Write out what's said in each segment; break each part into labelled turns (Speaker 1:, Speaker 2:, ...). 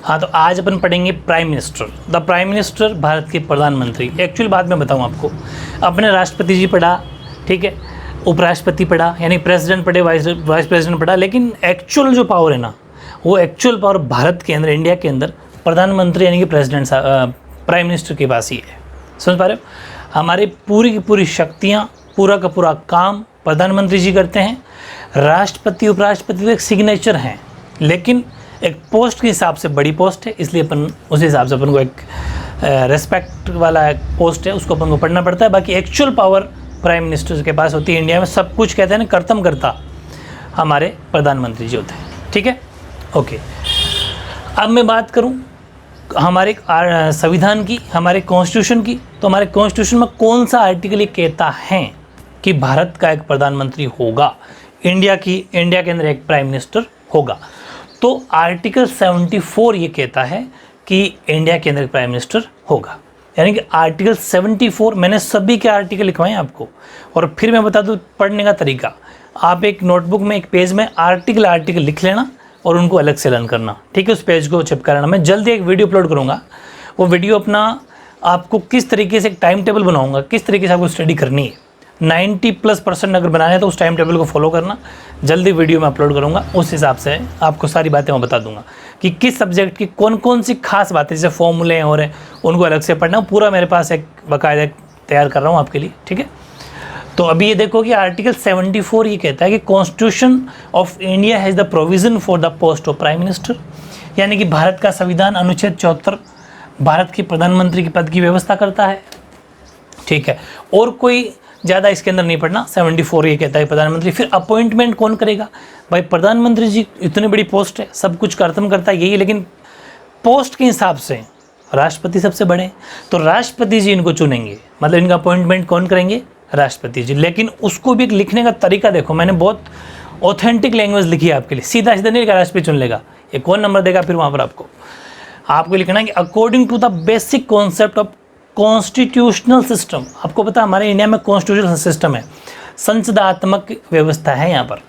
Speaker 1: हाँ, तो आज अपन पढ़ेंगे prime minister. The prime minister Bharat के प्रधानमंत्री। एक्चुअल बात मैं बताऊँ आपको, अपने राष्ट्रपति जी पढ़ा, ठीक है, उपराष्ट्रपति पढ़ा, यानी प्रेसिडेंट पढ़े, वाइस प्रेसिडेंट पढ़ा, लेकिन एक्चुअल जो पावर है ना, वो एक्चुअल पावर भारत के अंदर, इंडिया के अंदर प्रधानमंत्री यानी कि प्रेसिडेंट प्राइम मिनिस्टर के पास ही है। समझ पा रहे हो? हमारी पूरी की पूरी शक्तियाँ, पूरा का पूरा काम प्रधानमंत्री जी करते हैं। राष्ट्रपति उपराष्ट्रपति तो एक सिग्नेचर हैं, लेकिन एक पोस्ट के हिसाब से बड़ी पोस्ट है, इसलिए अपन उस हिसाब से अपन को एक रेस्पेक्ट वाला एक पोस्ट है, उसको अपन को पढ़ना पड़ता है। बाकी एक्चुअल पावर प्राइम मिनिस्टर के पास होती है। इंडिया में सब कुछ कहते हैं ना, कर्तव्य करता हमारे प्रधानमंत्री जी होते हैं। ठीक है, ओके। अब मैं बात करूं हमारे संविधान की, हमारे कॉन्स्टिट्यूशन की, तो हमारे कॉन्स्टिट्यूशन में कौन सा आर्टिकल ये कहता है कि भारत का एक प्रधानमंत्री होगा, इंडिया के अंदर एक प्राइम मिनिस्टर होगा। तो आर्टिकल 74 ये कहता है कि इंडिया के अंदर एक प्राइम मिनिस्टर होगा। यानी कि आर्टिकल 74, मैंने सभी के आर्टिकल लिखवाए आपको, और फिर मैं बता दूं पढ़ने का तरीका। आप एक नोटबुक में, एक पेज में आर्टिकल लिख लेना और उनको अलग से लर्न करना, ठीक है। उस पेज को चिपका लेना। मैं जल्दी एक वीडियो अपलोड करूँगा, वो वीडियो अपना आपको किस तरीके से एक टाइम टेबल बनाऊँगा, किस तरीके से आपको स्टडी करनी है, 90+% अगर बनाना है तो उस टाइम टेबल को फॉलो करना। जल्दी वीडियो में अपलोड करूँगा, उस हिसाब से आपको सारी बातें मैं बता दूंगा कि किस सब्जेक्ट की कौन कौन सी खास बातें, जैसे फॉर्मूले हैं और उनको अलग से पढ़ना, पूरा मेरे पास एक बाकायदा तैयार कर रहा हूँ आपके लिए, ठीक है। तो अभी ये देखो कि आर्टिकल 74 ये कहता है कि constitution of India has the provision for the post of prime minister, यानी कि भारत का संविधान अनुच्छेद 74 भारत के प्रधानमंत्री के पद की व्यवस्था करता है, ठीक है। और कोई ज़्यादा इसके अंदर नहीं पढ़ना। 74 ये कहता है प्रधानमंत्री। फिर अपॉइंटमेंट कौन करेगा? भाई प्रधानमंत्री जी इतनी बड़ी पोस्ट है, सब कुछ कर्तव्य करता है यही, लेकिन पोस्ट के हिसाब से राष्ट्रपति सबसे बड़े हैं, तो राष्ट्रपति जी इनको चुनेंगे, मतलब इनका अपॉइंटमेंट कौन करेंगे? राष्ट्रपति जी। लेकिन उसको भी एक लिखने का तरीका देखो, मैंने बहुत ऑथेंटिक लैंग्वेज लिखी है आपके लिए। सीधा सीधा नहीं लिखा राष्ट्रपति चुन लेगा, ये कौन नंबर देगा फिर वहाँ पर आपको लिखना है कि according to the basic concept of constitutional system. आपको पता है हमारे इंडिया में कॉन्स्टिट्यूशनल सिस्टम है, संसदात्मक व्यवस्था है यहाँ पर।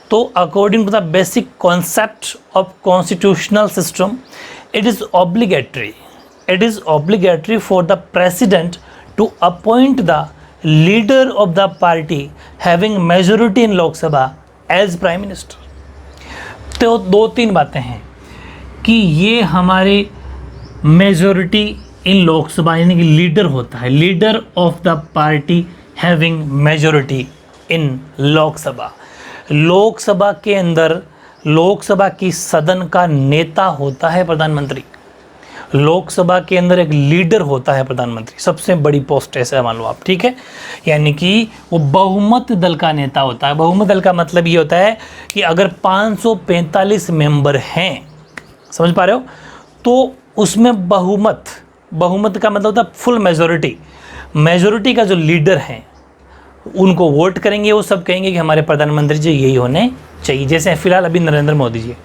Speaker 1: तो according to the basic concept of constitutional system, it is obligatory for the president to appoint the leader of the party having majority in Lok Sabha as prime minister. तो 2-3 बातें हैं कि ये हमारे मेजोरिटी इन लोकसभा, यानी कि लीडर होता है, leader of the party having majority in Lok Sabha. Lok Sabha के अंदर, लोकसभा की सदन का नेता होता है प्रधानमंत्री। लोकसभा के अंदर एक लीडर होता है प्रधानमंत्री, सबसे बड़ी पोस्ट ऐसे मान लो आप, ठीक है। यानी कि वो बहुमत दल का नेता होता है। बहुमत दल का मतलब ये होता है कि अगर 545 मेंबर हैं, समझ पा रहे हो, तो उसमें बहुमत का मतलब होता है फुल मेजोरिटी का जो लीडर हैं उनको वोट करेंगे, वो सब कहेंगे कि हमारे प्रधानमंत्री जी यही होने चाहिए। जैसे फिलहाल अभी नरेंद्र मोदी जी,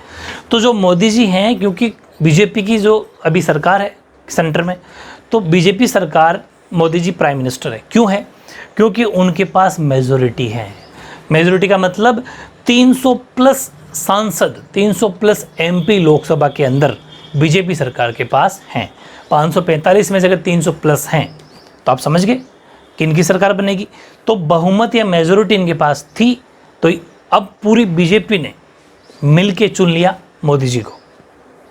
Speaker 1: तो जो मोदी जी हैं, क्योंकि बीजेपी की जो अभी सरकार है सेंटर में, तो बीजेपी सरकार, मोदी जी प्राइम मिनिस्टर है। क्यों है? क्योंकि उनके पास मेजोरिटी है। मेजोरिटी का मतलब 300+ सांसद, 300+ MP लोकसभा के अंदर बीजेपी सरकार के पास हैं। 545 में से अगर 300+ हैं तो आप समझ गए कि इनकी सरकार बनेगी। तो बहुमत या मेजोरिटी इनके पास थी, तो अब पूरी बीजेपी ने मिल के चुन लिया मोदी जी को,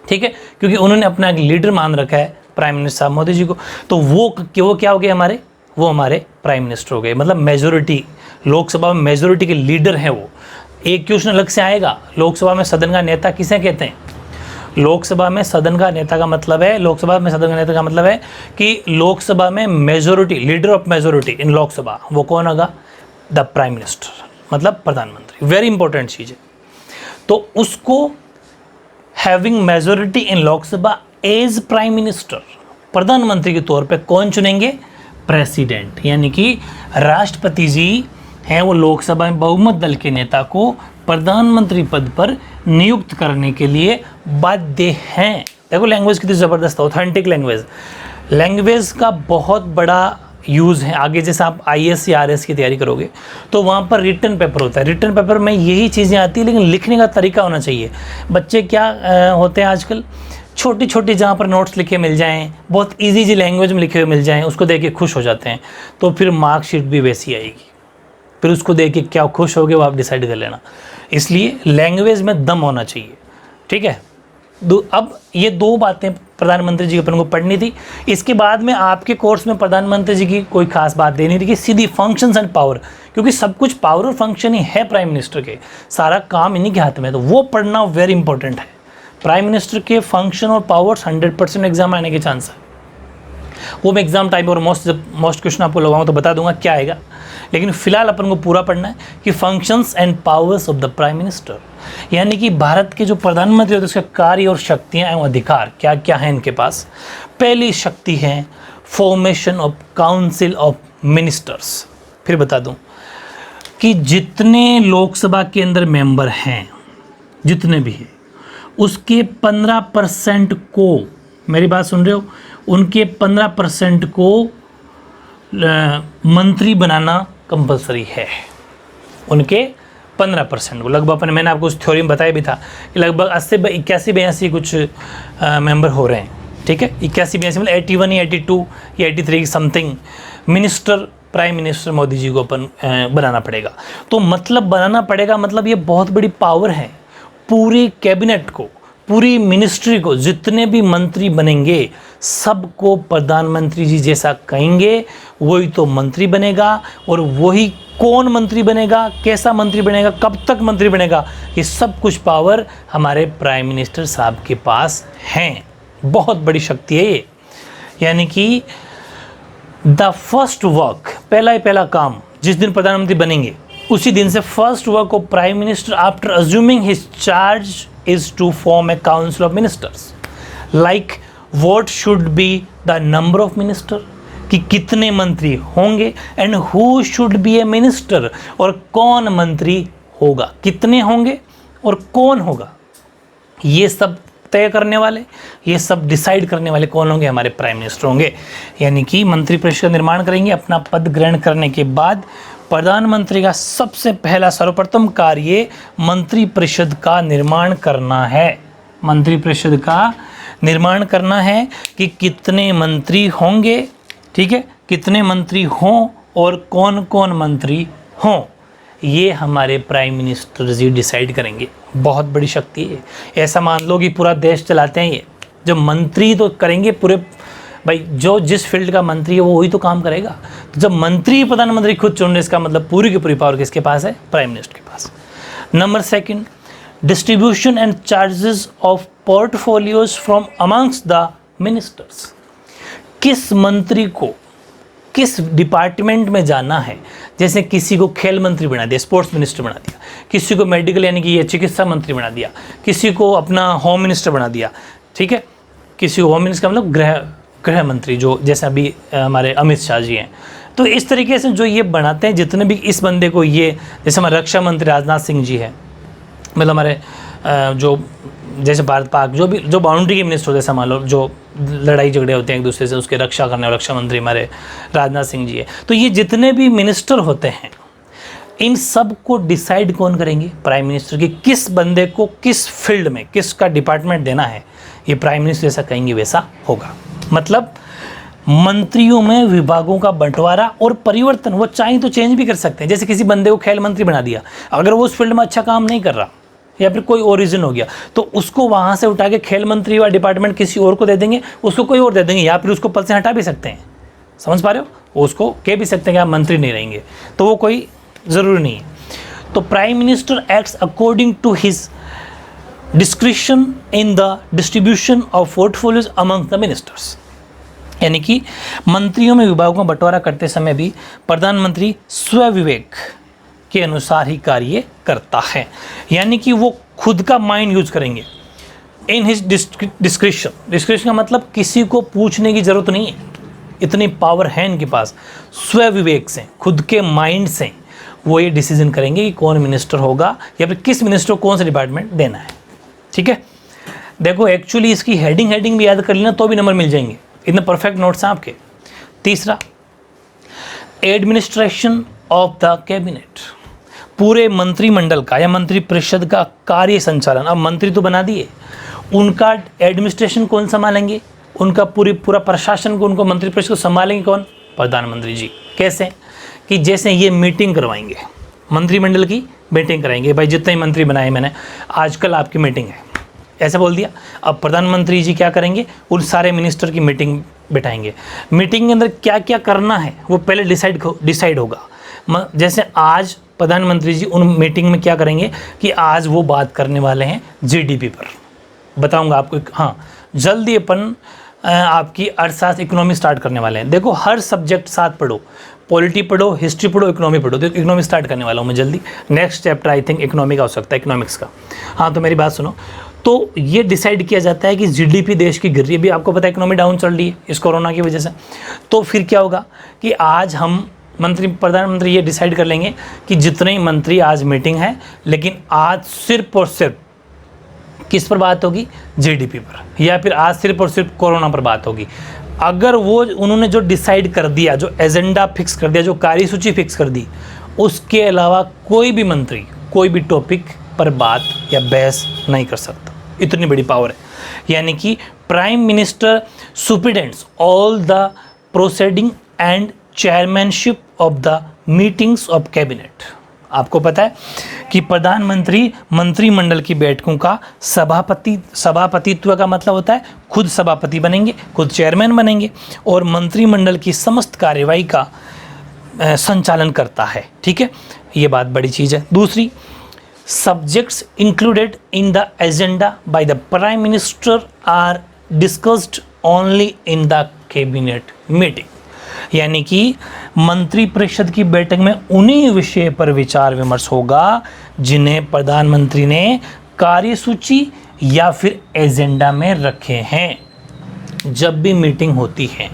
Speaker 1: ठीक है, क्योंकि उन्होंने अपना एक लीडर मान रखा है प्राइम मिनिस्टर साहब मोदी जी को। तो वो क्या हो गए हमारे? वो हमारे प्राइम मिनिस्टर हो गए। मतलब मेजोरिटी, लोकसभा में मेजोरिटी के लीडर हैं वो। एक क्वेश्चन अलग से आएगा, लोकसभा में सदन का नेता किसे कहते हैं? लोकसभा में सदन का नेता का मतलब है, कि लोकसभा में majority, leader of majority in Lok Sabha, वो कौन होगा? द प्राइम मिनिस्टर, मतलब प्रधानमंत्री। वेरी इंपॉर्टेंट चीज़ है। तो उसको having majority in Lok Sabha as prime minister, प्रधानमंत्री के तौर पे कौन चुनेंगे? प्रेसिडेंट, यानी कि राष्ट्रपति जी हैं, वो लोकसभा में बहुमत दल के नेता को प्रधानमंत्री पद पर नियुक्त करने के लिए बाध्य हैं। देखो लैंग्वेज कितनी ज़बरदस्त, ऑथेंटिक लैंग्वेज का बहुत बड़ा यूज़ है। आगे जैसे आप IAS या RS की तैयारी करोगे तो वहाँ पर रिटन पेपर होता है। रिटन पेपर में यही चीज़ें आती है, लेकिन लिखने का तरीका होना चाहिए। बच्चे क्या होते हैं आजकल छोटी छोटी जहाँ पर नोट्स लिखे मिल जाएं, बहुत इजी लैंग्वेज में लिखे हुए मिल जाएं, उसको देख के खुश हो जाते हैं, तो फिर मार्कशीट भी वैसी आएगी। फिर उसको देख के क्या खुश होगे वो आप डिसाइड कर लेना। इसलिए लैंग्वेज में दम होना चाहिए, ठीक है। अब ये दो बातें प्रधानमंत्री जी अपन को पढ़नी थी। इसके बाद में आपके कोर्स में प्रधानमंत्री जी की कोई खास बात देनी थी कि सीधी फंक्शंस एंड पावर, क्योंकि सब कुछ पावर और फंक्शन ही है प्राइम मिनिस्टर के, सारा काम इन्हीं के हाथ में है, तो वो पढ़ना वेरी इंपॉर्टेंट है। प्राइम मिनिस्टर के फंक्शन और पावर्स 100% एग्जाम आने के चांस है। वो मैं एग्जाम टाइम और मोस्ट क्वेश्चन आपको लगाऊंगा तो बता दूंगा क्या आएगा, लेकिन फिलहाल अपन को पूरा पढ़ना है कि functions and powers of the prime minister, यानी कि भारत के जो प्रधानमंत्री होते हैं उसके कार्य और शक्तियाँ एवं अधिकार क्या क्या हैं इनके पास। पहली शक्ति है formation of council of ministers. फिर बता दूं कि जितने लोकसभा के अंदर मेंबर हैं, जितने भी हैं, उसके 15% को, मेरी बात सुन रहे हो, उनके 15% को मंत्री बनाना कंपलसरी है। उनके 15% को लगभग, मैंने आपको उस थ्योरी में बताया भी था कि लगभग 81-82 कुछ मेंबर हो रहे हैं, ठीक है। 81-82 मतलब 81 या 82 या 83 की something minister prime minister Modi ji को अपन बनाना पड़ेगा। तो मतलब बनाना पड़ेगा मतलब ये बहुत बड़ी पावर है। पूरी कैबिनेट को, पूरी मिनिस्ट्री को, जितने भी मंत्री बनेंगे सबको प्रधानमंत्री जी जैसा कहेंगे, वही तो मंत्री बनेगा। और वही कौन मंत्री बनेगा, कैसा मंत्री बनेगा, कब तक मंत्री बनेगा, ये सब कुछ पावर हमारे प्राइम मिनिस्टर साहब के पास हैं। बहुत बड़ी शक्ति है ये। यानी कि द फर्स्ट वर्क, पहला काम जिस दिन प्रधानमंत्री बनेंगे उसी दिन से first work of prime minister after assuming his charge is to form a council of ministers, like what should be the number of minister, कि कितने मंत्री होंगे, and who should be a minister, और कौन मंत्री होगा, कितने होंगे और कौन होगा, ये सब तय करने वाले, ये सब डिसाइड करने वाले कौन होंगे, हमारे प्राइम मिनिस्टर होंगे। यानी कि मंत्री परिषद का निर्माण करेंगे। अपना पद ग्रहण करने के बाद प्रधानमंत्री का सबसे पहला सर्वप्रथम कार्य मंत्री परिषद का निर्माण करना है। मंत्री परिषद का निर्माण करना है कि कितने मंत्री होंगे, ठीक है, कितने मंत्री हों और कौन कौन मंत्री हों, ये हमारे प्राइम मिनिस्टर जी डिसाइड करेंगे। बहुत बड़ी शक्ति है। ऐसा मान लो कि पूरा देश चलाते हैं ये, जब मंत्री तो करेंगे पूरे, भाई जो जिस फील्ड का मंत्री है वो वही तो काम करेगा। तो जब मंत्री प्रधानमंत्री खुद चुन रहे, इसका मतलब पूरी की पूरी पावर किसके पास है, प्राइम मिनिस्टर के पास। Number second, distribution and charges of portfolios from amongst the ministers. किस मंत्री को किस डिपार्टमेंट में जाना है, जैसे किसी को खेल मंत्री बना दिया, स्पोर्ट्स मिनिस्टर बना दिया, किसी को मेडिकल यानी कि ये चिकित्सा मंत्री बना दिया, किसी को अपना होम मिनिस्टर बना दिया, ठीक है, किसी को होम मिनिस्टर मतलब गृह मंत्री, जो जैसे अभी हमारे अमित शाह जी हैं। तो इस तरीके से जो ये बनाते हैं, जितने भी इस बंदे को, ये जैसे हमारे रक्षा मंत्री राजनाथ सिंह जी हैं, मतलब हमारे जो जैसे भारत पाक जो बाउंड्री के मिनिस्टर होते हैं, मान लो जो लड़ाई झगड़े होते हैं एक दूसरे से, उसके रक्षा करने वाले रक्षा मंत्री हमारे राजनाथ सिंह जी है। तो ये जितने भी मिनिस्टर होते हैं, इन सब को डिसाइड कौन करेंगे, प्राइम मिनिस्टर की। किस बंदे को किस फील्ड में किसका डिपार्टमेंट देना है, ये प्राइम मिनिस्टर जैसा कहेंगे वैसा होगा। मतलब मंत्रियों में विभागों का बंटवारा और परिवर्तन, वो चाहे तो चेंज भी कर सकते हैं। जैसे किसी बंदे को खेल मंत्री बना दिया, अगर वो उस फील्ड में अच्छा काम नहीं कर रहा या फिर कोई और रीज़न हो गया, तो उसको वहाँ से उठा के खेल मंत्री वाला डिपार्टमेंट किसी और को दे देंगे, उसको कोई और दे देंगे, या फिर उसको पद से हटा भी सकते हैं। समझ पा रहे हो, उसको कह भी सकते हैं कि आप मंत्री नहीं रहेंगे, तो वो कोई ज़रूरी नहीं है। तो prime minister acts according to his discretion in the distribution of portfolios among the ministers. यानी कि मंत्रियों में विभागों का बंटवारा करते समय भी प्रधानमंत्री स्वविवेक के अनुसार ही कार्य करता है। यानी कि वो खुद का माइंड यूज करेंगे। इन हिज डिस्क्रिप्शन का मतलब किसी को पूछने की जरूरत नहीं है, इतनी पावर है इनके पास। स्वविवेक से, खुद के माइंड से वो ये डिसीजन करेंगे कि कौन मिनिस्टर होगा या फिर किस मिनिस्टर को कौन सा डिपार्टमेंट देना है। ठीक है, देखो एक्चुअली इसकी हेडिंग भी याद कर लेना तो भी नंबर मिल जाएंगे, इतने परफेक्ट नोट्स हैं आपके। तीसरा, एडमिनिस्ट्रेशन ऑफ द कैबिनेट, पूरे मंत्रिमंडल का या मंत्री परिषद का कार्य संचालन। अब मंत्री तो बना दिए, उनका एडमिनिस्ट्रेशन कौन संभालेंगे, उनका पूरा प्रशासन को, उनको मंत्रिपरिषद को संभालेंगे कौन, प्रधानमंत्री जी। कैसे कि जैसे ये मीटिंग करवाएंगे, मंत्रिमंडल की मीटिंग कराएंगे, भाई जितने ही मंत्री बनाए मैंने, आजकल आपकी मीटिंग है, ऐसे बोल दिया। अब प्रधानमंत्री जी क्या करेंगे, उन सारे मिनिस्टर की मीटिंग बिठाएंगे। मीटिंग के अंदर क्या क्या करना है वो पहले डिसाइड होगा। जैसे आज प्रधानमंत्री जी उन मीटिंग में क्या करेंगे कि आज वो बात करने वाले हैं जीडीपी पर, बताऊंगा आपको। हाँ, जल्दी अपन आपकी अर्थशास्त्र इकोनॉमी स्टार्ट करने वाले हैं। देखो हर सब्जेक्ट साथ पढ़ो, पॉलिटी पढ़ो, हिस्ट्री पढ़ो, इकोनॉमी पढ़ो। तो इकोनॉमी स्टार्ट करने वाला हूँ मैं जल्दी। Next chapter I think economy का हो सकता है, इकोनॉमिक्स का। हाँ, तो मेरी बात सुनो। तो ये डिसाइड किया जाता है कि जीडीपी देश की गिर रही है, अभी आपको पता है इकोनॉमी डाउन चल रही है इस कोरोना की वजह से। तो फिर क्या होगा कि आज हम प्रधानमंत्री ये डिसाइड कर लेंगे कि जितने ही मंत्री आज मीटिंग है, लेकिन आज सिर्फ और सिर्फ किस पर बात होगी, जीडीपी पर, या फिर आज सिर्फ और सिर्फ कोरोना पर बात होगी। अगर वो उन्होंने जो डिसाइड कर दिया, जो एजेंडा फिक्स कर दिया, जो कार्यसूची फिक्स कर दी, उसके अलावा कोई भी मंत्री कोई भी टॉपिक पर बात या बहस नहीं कर सकता। इतनी बड़ी पावर है। यानी कि prime minister superintends all the proceeding and chairmanship of the meetings of cabinet. आपको पता है कि प्रधानमंत्री मंत्रिमंडल की बैठकों का सभापतित्व का मतलब होता है खुद सभापति बनेंगे, खुद चेयरमैन बनेंगे और मंत्रिमंडल की समस्त कार्यवाही का संचालन करता है। ठीक है, ये बात बड़ी चीज़ है। दूसरी, subjects included in the agenda by the prime minister are discussed only in the cabinet meeting। यानी कि मंत्रिपरिषद की बैठक में उन्हीं विषय पर विचार विमर्श होगा जिन्हें प्रधानमंत्री ने कार्यसूची या फिर एजेंडा में रखे हैं। जब भी मीटिंग होती है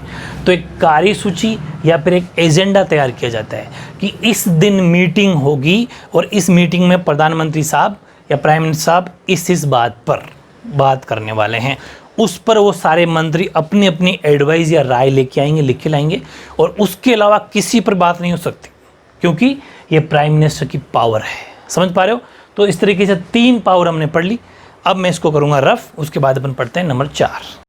Speaker 1: तो एक कार्यसूची या फिर एक एजेंडा तैयार किया जाता है कि इस दिन मीटिंग होगी और इस मीटिंग में प्रधानमंत्री साहब या प्राइम मिनिस्टर साहब इस बात पर बात करने वाले हैं। उस पर वो सारे मंत्री अपनी अपनी एडवाइस या राय लेके आएंगे, लिख के लाएंगे, और उसके अलावा किसी पर बात नहीं हो सकती, क्योंकि ये प्राइम मिनिस्टर की पावर है। समझ पा रहे हो? तो इस तरीके से 3 पावर हमने पढ़ ली। अब मैं इसको करूँगा रफ, उसके बाद अपन पढ़ते हैं नंबर 4।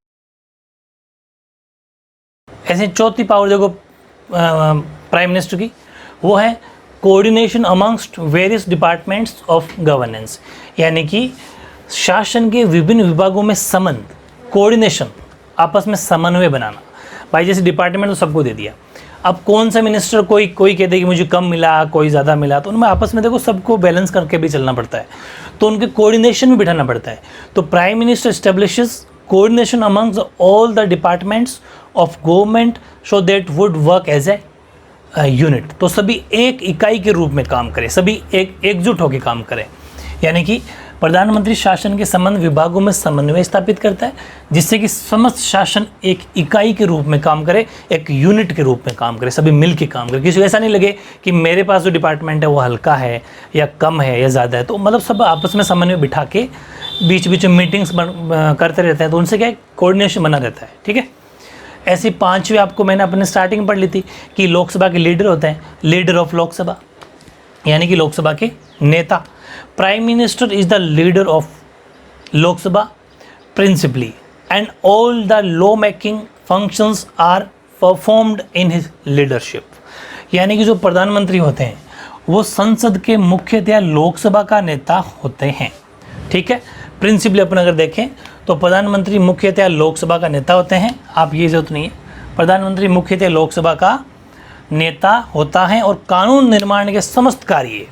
Speaker 1: ऐसे चौथी पावर देखो प्राइम मिनिस्टर की, वो है coordination amongst various departments of governance. यानी कि शासन के विभिन्न विभागों में संबंध, कोऑर्डिनेशन, आपस में समन्वय बनाना। भाई जैसे डिपार्टमेंट तो सबको दे दिया, अब कौन सा मिनिस्टर कोई कहते कि मुझे कम मिला, कोई ज़्यादा मिला, तो उनमें आपस में देखो सबको बैलेंस करके भी चलना पड़ता है, तो उनके कोऑर्डिनेशन भी बिठाना पड़ता है। तो prime minister establishes coordination amongst all the departments of government so that would work as a unit. तो सभी एक इकाई के रूप में काम करें, सभी एकजुट होकर काम करें। यानी कि प्रधानमंत्री शासन के संबंध विभागों में समन्वय स्थापित करता है, जिससे कि समस्त शासन एक इकाई के रूप में काम करे, एक यूनिट के रूप में काम करे, सभी मिल के काम करे। किसी को ऐसा नहीं लगे कि मेरे पास जो डिपार्टमेंट है वो हल्का है या कम है या ज़्यादा है, तो मतलब सब आपस में समन्वय बिठा के बीच बीच में मीटिंग्स करते रहते हैं, तो उनसे क्या है, कोऑर्डिनेशन बना रहता है। ठीक है, ऐसी 5वीं आपको मैंने अपने स्टार्टिंग पढ़ ली थी कि लोकसभा के लीडर होते हैं, लीडर ऑफ लोकसभा, यानी कि लोकसभा के नेता। Prime minister is the leader of Lok Sabha principally and all the law making functions are performed in his leadership. यानी कि जो प्रधानमंत्री होते हैं वो संसद के मुख्यतः लोकसभा का नेता होते हैं। ठीक है, प्रिंसिपली अपन अगर देखें तो प्रधानमंत्री मुख्यतः लोकसभा का नेता होते हैं। आप ये जरूरत नहीं है, प्रधानमंत्री मुख्यतः लोकसभा का नेता होता है और कानून निर्माण के समस्त कार्य,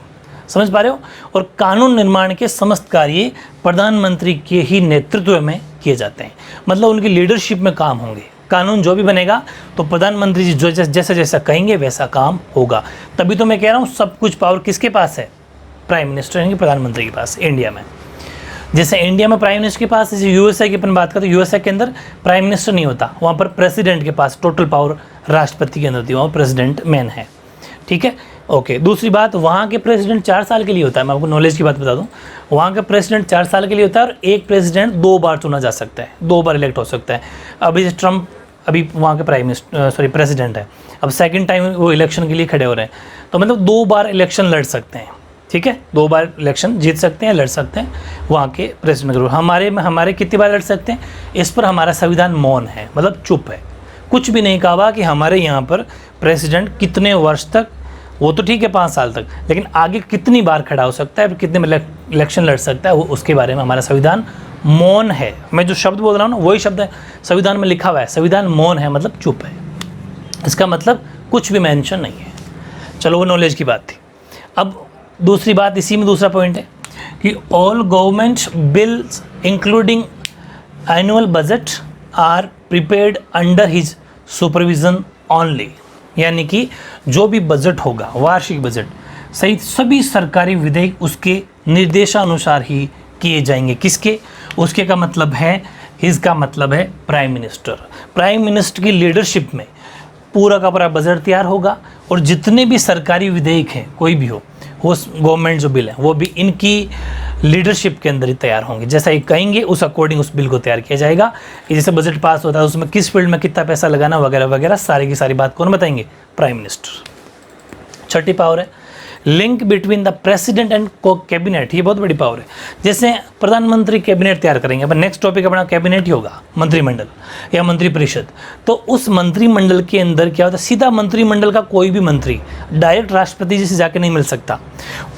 Speaker 1: समझ पा रहे हो, और कानून निर्माण के समस्त कार्य प्रधानमंत्री के ही नेतृत्व में किए जाते हैं। मतलब उनकी लीडरशिप में काम होंगे, कानून जो भी बनेगा तो प्रधानमंत्री जी जो जैसा जैसा कहेंगे वैसा काम होगा। तभी तो मैं कह रहा हूँ सब कुछ पावर किसके पास है, प्राइम मिनिस्टर यानी कि प्रधानमंत्री के पास। इंडिया में जैसे इंडिया में प्राइम मिनिस्टर के पास, जैसे यूएसए की अपन बात करें तो यूएसए के अंदर प्राइम मिनिस्टर नहीं होता, वहाँ पर प्रेसिडेंट के पास टोटल पावर राष्ट्रपति के अंदर होती है, वहाँ प्रेसिडेंट मेन है। ठीक है, ओके। दूसरी बात, वहाँ के प्रेसिडेंट 4 साल के लिए होता है। मैं आपको नॉलेज की बात बता दूँ, वहाँ का प्रेसिडेंट 4 साल के लिए होता है और एक प्रेसिडेंट 2 बार चुना जा सकता है, 2 बार इलेक्ट हो सकता है। अभी ट्रम्प अभी वहाँ के प्रेसिडेंट है, अब सेकंड टाइम वो इलेक्शन के लिए खड़े हो रहे हैं, तो मतलब 2 बार इलेक्शन लड़ सकते हैं। ठीक है, 2 बार इलेक्शन जीत सकते हैं, लड़ सकते हैं वहाँ के प्रेसिडेंट के। हमारे कितनी बार लड़ सकते हैं, इस पर हमारा संविधान मौन है, मतलब चुप है, कुछ भी नहीं कहा कि हमारे यहाँ पर प्रेसिडेंट कितने वर्ष तक, वो तो ठीक है 5 साल तक, लेकिन आगे कितनी बार खड़ा हो सकता है, कितने इलेक्शन लड़ सकता है, वो उसके बारे में हमारा संविधान मौन है। मैं जो शब्द बोल रहा हूँ ना वही शब्द है संविधान में लिखा हुआ है, संविधान मौन है मतलब चुप है, इसका मतलब कुछ भी मेंशन नहीं है। चलो वो नॉलेज की बात थी। अब दूसरी बात, इसी में दूसरा पॉइंट है कि all government bills including annual budget are prepared under his supervision only, यानी कि जो भी बजट होगा, वार्षिक बजट सहित सभी सरकारी विधेयक उसके निर्देशानुसार ही किए जाएंगे। किसके? उसके का मतलब है, इसका मतलब है प्राइम मिनिस्टर। प्राइम मिनिस्टर की लीडरशिप में पूरा का पूरा बजट तैयार होगा और जितने भी सरकारी विधेयक हैं, कोई भी हो, वो गवर्नमेंट जो बिल है वो भी इनकी लीडरशिप के अंदर ही तैयार होंगे। जैसा ये कहेंगे उस अकॉर्डिंग उस बिल को तैयार किया जाएगा। जैसे बजट पास होता है उसमें किस फील्ड में कितना पैसा लगाना वगैरह वगैरह सारी की सारी बात कौन बताएंगे? Prime minister. छठी पावर है link between the president and cabinet, ये बहुत बड़ी पावर है। जैसे प्रधानमंत्री कैबिनेट तैयार करेंगे, अब नेक्स्ट टॉपिक अपना कैबिनेट ही होगा, मंत्रिमंडल या मंत्रिपरिषद। तो उस मंत्रिमंडल के अंदर क्या होता है, सीधा मंत्रिमंडल का कोई भी मंत्री डायरेक्ट राष्ट्रपति जी से जाके नहीं मिल सकता।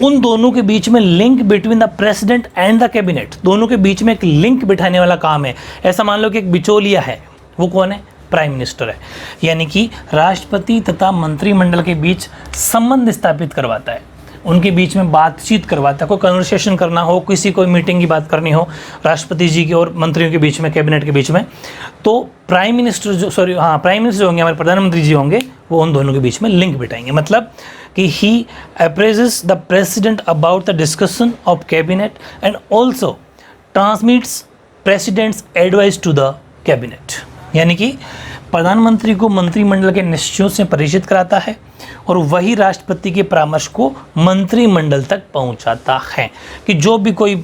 Speaker 1: उन दोनों के बीच में link between the president and the cabinet, दोनों के बीच में एक लिंक बिठाने वाला काम है। ऐसा मान लो कि एक बिचौलिया है, वो कौन है? प्राइम मिनिस्टर है। यानी कि राष्ट्रपति तथा मंत्रिमंडल के बीच संबंध स्थापित करवाता है, उनके बीच में बातचीत करवाता है। कोई कन्वर्सेशन करना हो, किसी कोई मीटिंग की बात करनी हो राष्ट्रपति जी की और मंत्रियों के बीच में, कैबिनेट के बीच में, तो प्राइम मिनिस्टर जो होंगे, हमारे प्रधानमंत्री जी होंगे, वो उन दोनों के बीच में लिंक बिठाएंगे। मतलब कि he apprises the president about the discussion of cabinet and also transmits president's advice to the cabinet. यानी कि प्रधानमंत्री को मंत्रिमंडल के निश्चयों से परिचित कराता है और वही राष्ट्रपति के परामर्श को मंत्रिमंडल तक पहुंचाता है। कि जो भी कोई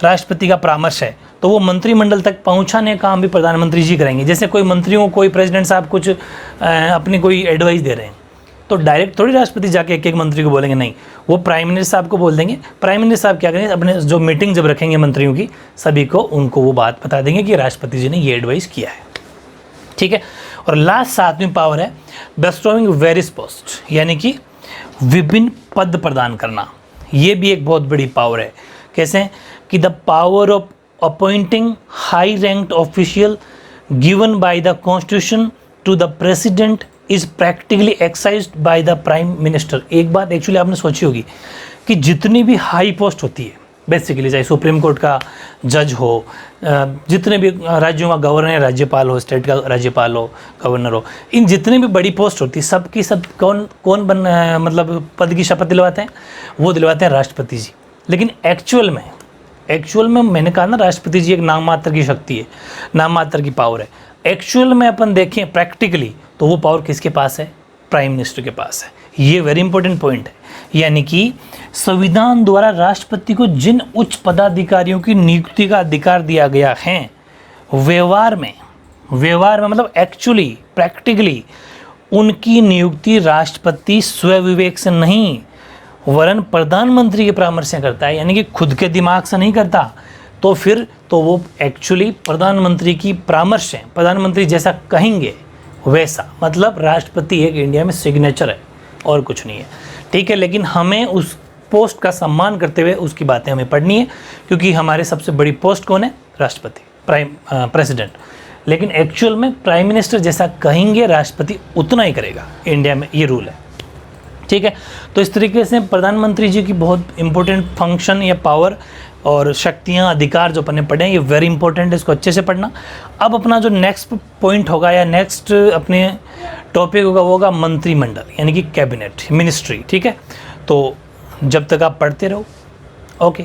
Speaker 1: राष्ट्रपति का परामर्श है तो वो मंत्रिमंडल तक पहुंचाने का काम भी प्रधानमंत्री जी करेंगे। जैसे कोई मंत्रियों को कोई प्रेसिडेंट साहब कुछ अपनी कोई एडवाइस दे रहे हैं तो डायरेक्ट थोड़ी राष्ट्रपति जाके एक एक मंत्री को बोलेंगे, नहीं, वो प्राइम मिनिस्टर साहब को बोल देंगे। प्राइम मिनिस्टर साहब क्या करेंगे, अपने जो मीटिंग जब रखेंगे मंत्रियों की, सभी को उनको वो बात बता देंगे कि राष्ट्रपति जी ने ये एडवाइस किया है। ठीक है। और लास्ट 7वीं पावर है बेस्टोइंग वेरियस पोस्ट, यानी कि विभिन्न पद प्रदान करना। ये भी एक बहुत बड़ी पावर है। कैसे? कि the power of appointing high ranked official given by the constitution to the president is practically exercised by the prime minister. एक बात एक्चुअली आपने सोची होगी कि जितनी भी हाई पोस्ट होती है, बेसिकली चाहे सुप्रीम कोर्ट का जज हो, जितने भी राज्यों का गवर्नर है, राज्यपाल हो, स्टेट का राज्यपाल हो, गवर्नर हो, इन जितने भी बड़ी पोस्ट होती है सब की सब कौन मतलब पद की शपथ दिलवाते हैं? वो दिलवाते हैं राष्ट्रपति जी। लेकिन एक्चुअल में मैंने कहा ना, राष्ट्रपति जी एक नाम मात्र की शक्ति है, नाम मात्र की पावर है। एक्चुअल में अपन देखें प्रैक्टिकली तो वो पावर किसके पास है? प्राइम मिनिस्टर के पास है। ये वेरी इंपॉर्टेंट पॉइंट है। यानी कि संविधान द्वारा राष्ट्रपति को जिन उच्च पदाधिकारियों की नियुक्ति का अधिकार दिया गया है, व्यवहार में मतलब एक्चुअली प्रैक्टिकली उनकी नियुक्ति राष्ट्रपति स्वविवेक से नहीं वरन प्रधानमंत्री के परामर्श से करता है। यानी कि खुद के दिमाग से नहीं करता, तो फिर तो वो एक्चुअली प्रधानमंत्री की परामर्श है, प्रधानमंत्री जैसा कहेंगे वैसा। मतलब राष्ट्रपति एक इंडिया में सिग्नेचर है और कुछ नहीं है। ठीक है। लेकिन हमें उस पोस्ट का सम्मान करते हुए उसकी बातें हमें पढ़नी है, क्योंकि हमारे सबसे बड़ी पोस्ट कौन है? राष्ट्रपति, प्रेसिडेंट। लेकिन एक्चुअल में प्राइम मिनिस्टर जैसा कहेंगे राष्ट्रपति उतना ही करेगा, इंडिया में ये रूल है। ठीक है। तो इस तरीके से प्रधानमंत्री जी की बहुत इंपॉर्टेंट फंक्शन या पावर और शक्तियाँ, अधिकार जो अपने पढ़े हैं, ये वेरी इंपॉर्टेंट है, इसको अच्छे से पढ़ना। अब अपना जो नेक्स्ट पॉइंट होगा या नेक्स्ट अपने टॉपिक होगा वो होगा मंत्रिमंडल, यानी कि कैबिनेट, मिनिस्ट्री। ठीक है। तो जब तक आप पढ़ते रहो, ओके।